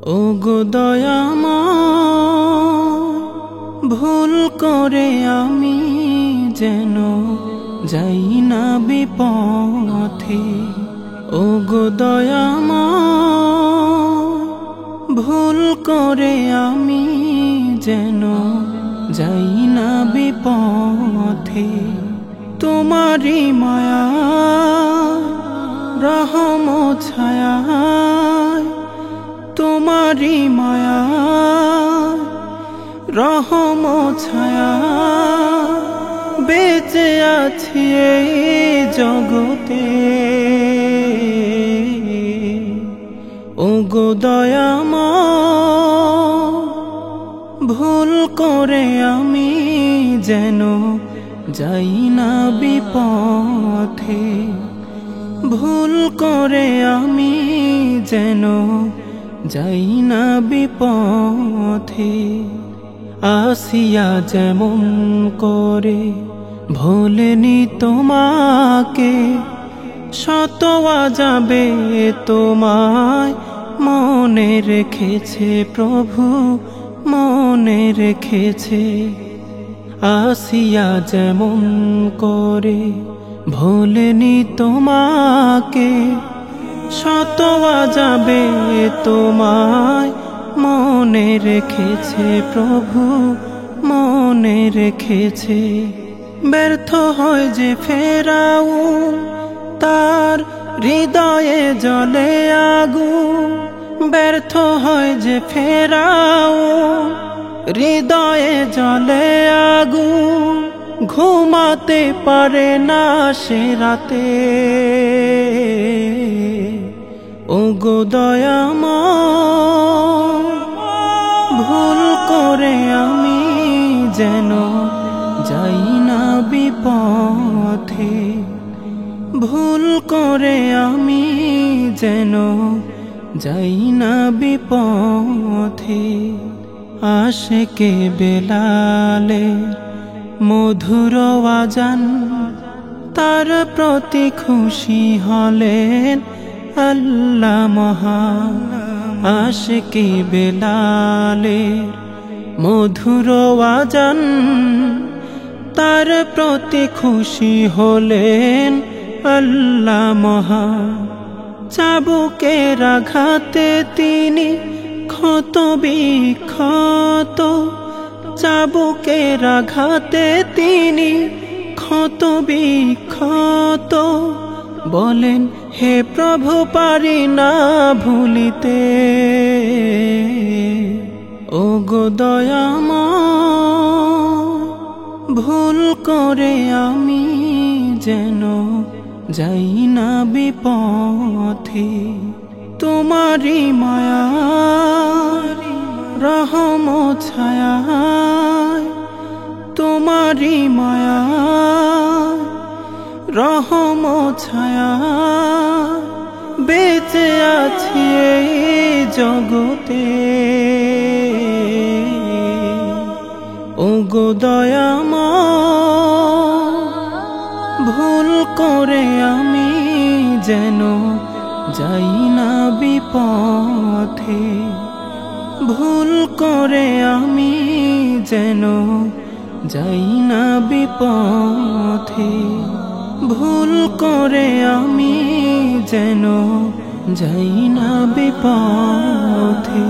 ওগো দয়াময়, ভুল করে আমি যেন যাই না বিপথে। ওগো দয়াময়, ভুল করে আমি যেন যাই না বিপথে। তোমারি মায়া রহম ছায়ায়, তোমারি মায়া রহম ছায়া বেঁচে আছি এই জগতে। ওগো দয়াময়, ভুল করে আমি যেন যাই না বিপথে। ভুল করে আমি যেন যাই না বিপথে। আসিয়া যেমন করে ভোলেনি তোমাকে, শতওয়া যাবে তোমায় মনে রেখেছে প্রভু, মনে রেখেছে। আসিয়া যেমন করে ভোলেনি তোমাকে, শতওয়া যাবে তোমায় মনে রেখেছে প্রভু, মনে রেখেছে। ব্যর্থ হয় যে ফেরাউন, তার হৃদয়ে জ্বলে আগুন। ব্যর্থ হয় যে ফেরাউন, হৃদয়ে জ্বলে আগুন। ঘুমাতে পারে না সে রাতে। ওগো দয়াময়, ভুল করে আমি যেন যাই না বিপথে। ভুল করে আমি যেন যাই না বিপথে। আশিকে বেলালে মধুর আজান, তার প্রতি খুশি হলেন আল্লাহ মহান। আশিকে বেলালে মধুর আজান, তার প্রতি খুশি হলেন আল্লাহ মহান। চাবুকের আঘাতে তিনি ক্ষত বিক্ষত, চাবুকের আঘাতে তিনি ক্ষত বিক্ষত। বলেন হে প্রভু পারি না ভুলিতে। ওগো দয়াময়, ভুল করে আমি যেন যাই না বিপথে। তোমারি মায়া রহম ছায়ায়, তোমারি মায়া রহম ছায়া বেঁচে আছি এই জগতে। ওগো দয়াময়, ভুল করে আমি যেন যাই না বিপথে। ভুল করে আমি যেন যাই না বিপথে। ভুল করে আমি যেন যাই না বিপথে।